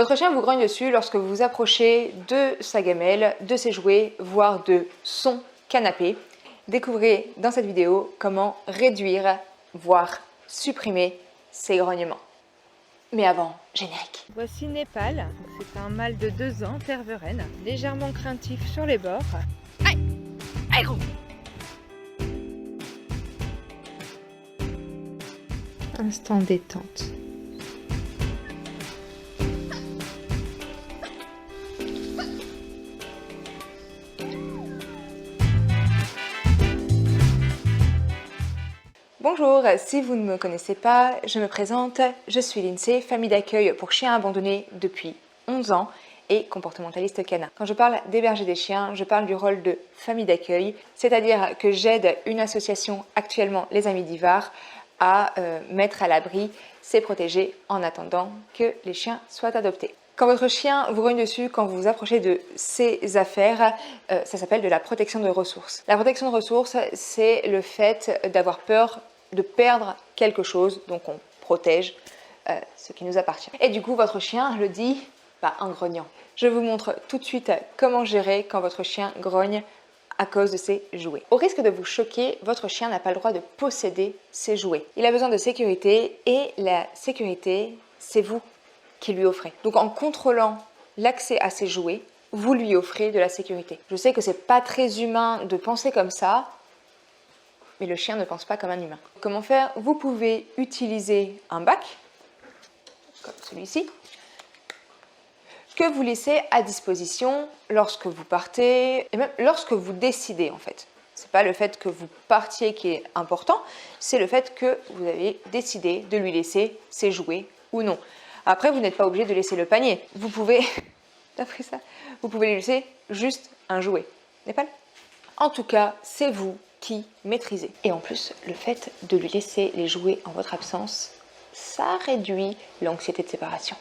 Votre chien vous grogne dessus lorsque vous vous approchez de sa gamelle, de ses jouets, voire de son canapé. Découvrez dans cette vidéo comment réduire, voire supprimer ces grognements. Mais avant, générique. Voici Népal, c'est un mâle de 2 ans, Tervuren, légèrement craintif sur les bords. Aïe, aïe gros. Instant détente. Bonjour, si vous ne me connaissez pas, je me présente, je suis Lindsay, famille d'accueil pour chiens abandonnés depuis 11 ans et comportementaliste canin. Quand je parle d'héberger des chiens, je parle du rôle de famille d'accueil, c'est-à-dire que j'aide une association, actuellement les Amis d'Ivar, à mettre à l'abri ses protégés en attendant que les chiens soient adoptés. Quand votre chien vous grogne dessus, quand vous vous approchez de ses affaires, ça s'appelle de la protection de ressources. La protection de ressources, c'est le fait d'avoir peur de perdre quelque chose, donc on protège ce qui nous appartient. Et du coup, votre chien le dit en grognant. Je vous montre tout de suite comment gérer quand votre chien grogne à cause de ses jouets. Au risque de vous choquer, votre chien n'a pas le droit de posséder ses jouets. Il a besoin de sécurité et la sécurité, c'est vous qui lui offrez. Donc en contrôlant l'accès à ses jouets, vous lui offrez de la sécurité. Je sais que c'est pas très humain de penser comme ça, mais le chien ne pense pas comme un humain. Comment faire? Vous pouvez utiliser un bac, comme celui-ci, que vous laissez à disposition lorsque vous partez, et même lorsque vous décidez en fait. C'est pas le fait que vous partiez qui est important, c'est le fait que vous avez décidé de lui laisser ses jouets ou non. Après, vous n'êtes pas obligé de laisser le panier. Vous pouvez, d'après ça, vous pouvez lui laisser juste un jouet. Népal? En tout cas, c'est vous qui maîtrisez. Et en plus, le fait de lui laisser les jouets en votre absence, ça réduit l'anxiété de séparation.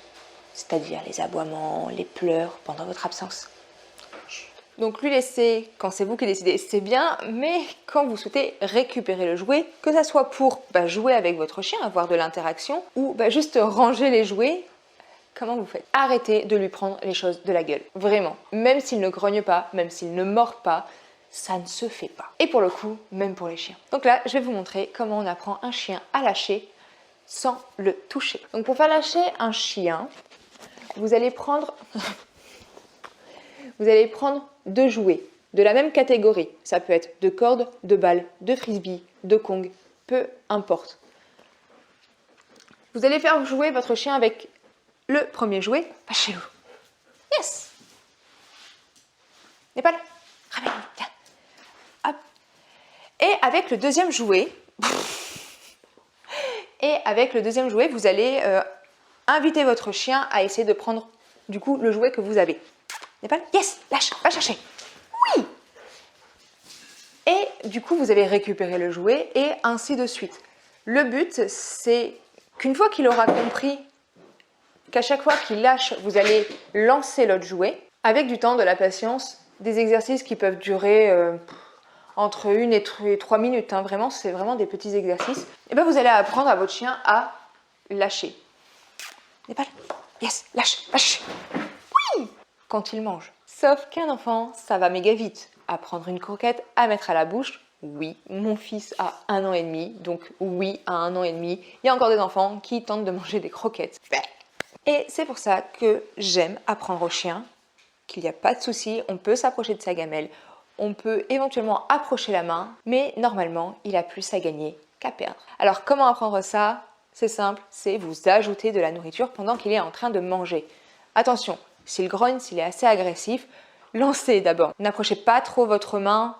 C'est-à-dire les aboiements, les pleurs pendant votre absence. Donc lui laisser quand c'est vous qui décidez, c'est bien, mais quand vous souhaitez récupérer le jouet, que ça soit pour jouer avec votre chien, avoir de l'interaction, ou juste ranger les jouets, comment vous faites? Arrêtez de lui prendre les choses de la gueule, vraiment. Même s'il ne grogne pas, même s'il ne mord pas, ça ne se fait pas. Et pour le coup, même pour les chiens. Donc là, je vais vous montrer comment on apprend un chien à lâcher sans le toucher. Donc pour faire lâcher un chien, vous allez prendre 2 jouets de la même catégorie. Ça peut être de cordes, de balles, de frisbee, de kong, peu importe. Vous allez faire jouer votre chien avec le premier jouet. Lâchez-le. Yes. Népal, ramène-le, viens. Hop. Et avec le deuxième jouet, vous allez inviter votre chien à essayer de prendre du coup le jouet que vous avez. Népal, yes, lâche, va chercher. Oui. Et du coup, vous allez récupérer le jouet et ainsi de suite. Le but, c'est qu'une fois qu'il aura compris qu'à chaque fois qu'il lâche, vous allez lancer l'autre jouet, avec du temps, de la patience, des exercices qui peuvent durer entre 1 et 3 minutes. Vraiment, c'est vraiment des petits exercices. Et bien, vous allez apprendre à votre chien à lâcher. Népal, yes, lâche, lâche. Oui. Quand il mange. Sauf qu'un enfant, ça va méga vite. À prendre une croquette, à mettre à la bouche. Oui, mon fils a 1 an et demi, donc oui, à 1 an et demi, il y a encore des enfants qui tentent de manger des croquettes. Et c'est pour ça que j'aime apprendre au chien qu'il n'y a pas de souci, on peut s'approcher de sa gamelle, on peut éventuellement approcher la main, mais normalement, il a plus à gagner qu'à perdre. Alors comment apprendre ça? C'est simple, c'est vous ajouter de la nourriture pendant qu'il est en train de manger. Attention, s'il grogne, s'il est assez agressif, lancez d'abord. N'approchez pas trop votre main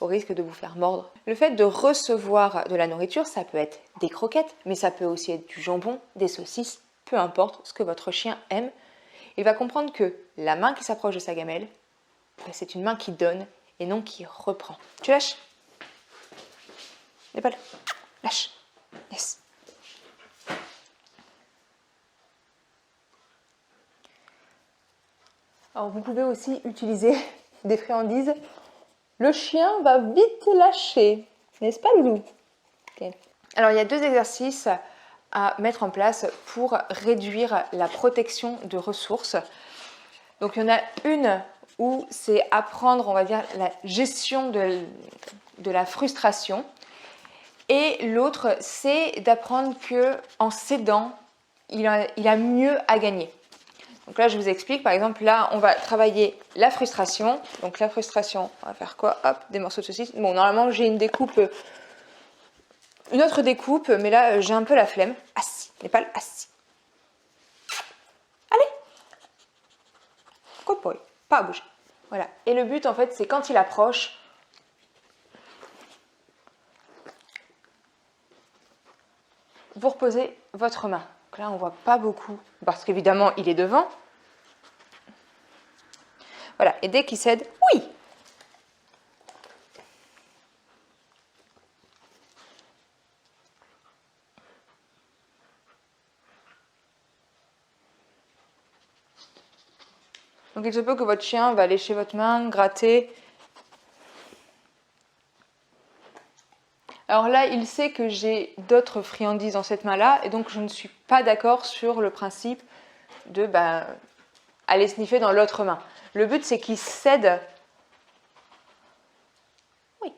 au risque de vous faire mordre. Le fait de recevoir de la nourriture, ça peut être des croquettes, mais ça peut aussi être du jambon, des saucisses, peu importe ce que votre chien aime. Il va comprendre que la main qui s'approche de sa gamelle, c'est une main qui donne et non qui reprend. Tu lâches? Népal, lâche. Yes. Alors vous pouvez aussi utiliser des friandises. Le chien va vite lâcher, n'est-ce pas Loulou? Okay. Alors il y a 2 exercices à mettre en place pour réduire la protection de ressources. Donc il y en a une où c'est apprendre, on va dire, la gestion de la frustration. Et l'autre, c'est d'apprendre qu'en cédant, il a mieux à gagner. Donc là, je vous explique. Par exemple, là, on va travailler la frustration. Donc la frustration, on va faire quoi? Hop, des morceaux de saucisse. Bon, normalement, j'ai une découpe, une autre découpe, mais là, j'ai un peu la flemme. Assis, Népal, assis. Allez. Good boy, pas à bouger. Voilà. Et le but, en fait, c'est quand il approche, vous reposez votre main. Donc là, on ne voit pas beaucoup parce qu'évidemment, il est devant. Voilà. Et dès qu'il cède, oui. Donc il se peut que votre chien va lécher votre main, gratter. Alors là, il sait que j'ai d'autres friandises dans cette main-là et donc je ne suis pas d'accord sur le principe de aller sniffer dans l'autre main. Le but, c'est qu'il cède. Oui.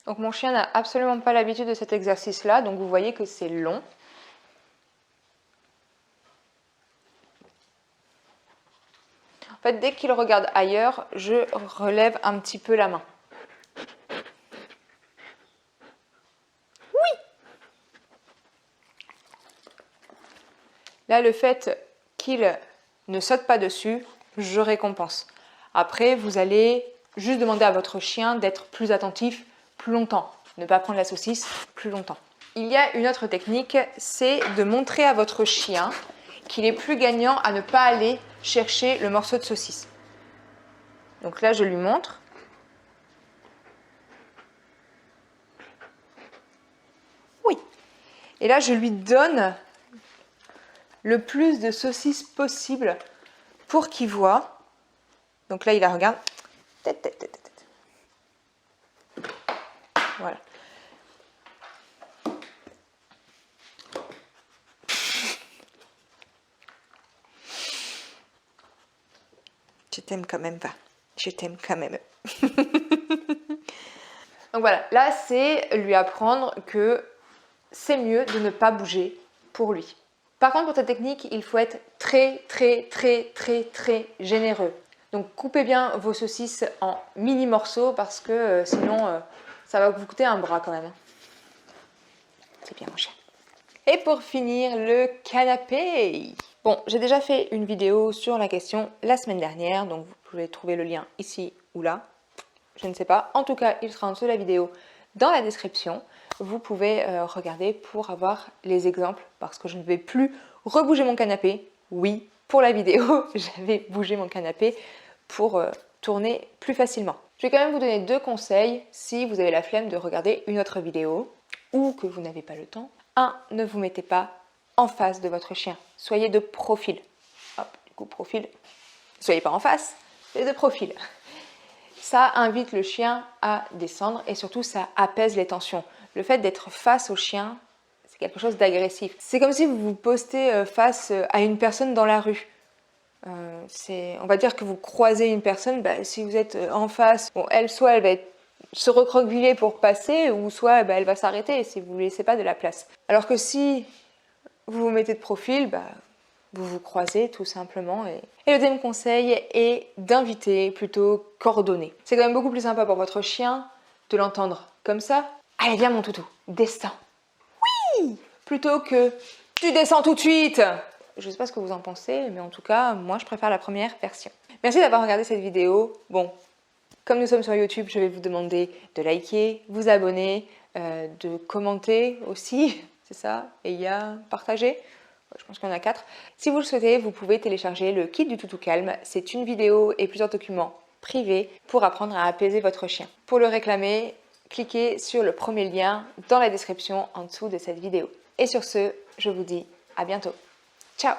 Donc mon chien n'a absolument pas l'habitude de cet exercice-là, donc vous voyez que c'est long. En fait, dès qu'il regarde ailleurs, je relève un petit peu la main. Oui! Là, le fait qu'il ne saute pas dessus, je récompense. Après, vous allez juste demander à votre chien d'être plus attentif plus longtemps, ne pas prendre la saucisse plus longtemps. Il y a une autre technique, c'est de montrer à votre chien qu'il est plus gagnant à ne pas aller chercher le morceau de saucisse. Donc là, je lui montre. Oui. Et là, je lui donne le plus de saucisses possible pour qu'il voit. Donc là, il la regarde. Voilà. Je t'aime quand même pas. Je t'aime quand même. Donc voilà, là c'est lui apprendre que c'est mieux de ne pas bouger pour lui. Par contre, pour cette technique, il faut être très généreux. Donc coupez bien vos saucisses en mini morceaux parce que sinon ça va vous coûter un bras quand même. C'est bien mon chien. Et pour finir, le canapé. Bon, j'ai déjà fait une vidéo sur la question la semaine dernière, donc vous pouvez trouver le lien ici ou là. Je ne sais pas. En tout cas, il sera en dessous de la vidéo dans la description. Vous pouvez regarder pour avoir les exemples parce que je ne vais plus rebouger mon canapé. Oui, pour la vidéo, j'avais bougé mon canapé pour tourner plus facilement. Je vais quand même vous donner 2 conseils si vous avez la flemme de regarder une autre vidéo ou que vous n'avez pas le temps. 1. Ne vous mettez pas en face de votre chien. Soyez de profil. Hop, du coup, profil. Soyez pas en face, mais de profil. Ça invite le chien à descendre et surtout ça apaise les tensions. Le fait d'être face au chien, c'est quelque chose d'agressif. C'est comme si vous vous postez face à une personne dans la rue. On va dire que vous croisez une personne, si vous êtes en face, bon, soit elle va se recroqueviller pour passer, ou soit elle va s'arrêter si vous ne laissez pas de la place. Alors que si vous vous mettez de profil, vous vous croisez tout simplement. Et le deuxième conseil est d'inviter plutôt qu'ordonner. C'est quand même beaucoup plus sympa pour votre chien de l'entendre comme ça. Allez, viens mon toutou, descends. Oui! Plutôt que tu descends tout de suite. Je ne sais pas ce que vous en pensez, mais en tout cas, moi je préfère la première version. Merci d'avoir regardé cette vidéo. Bon, comme nous sommes sur YouTube, je vais vous demander de liker, vous abonner, de commenter aussi, c'est ça, et il y a partager. Je pense qu'il y en a 4. Si vous le souhaitez, vous pouvez télécharger le kit du toutou calme. C'est une vidéo et plusieurs documents privés pour apprendre à apaiser votre chien. Pour le réclamer, cliquez sur le premier lien dans la description en dessous de cette vidéo. Et sur ce, je vous dis à bientôt. Ciao!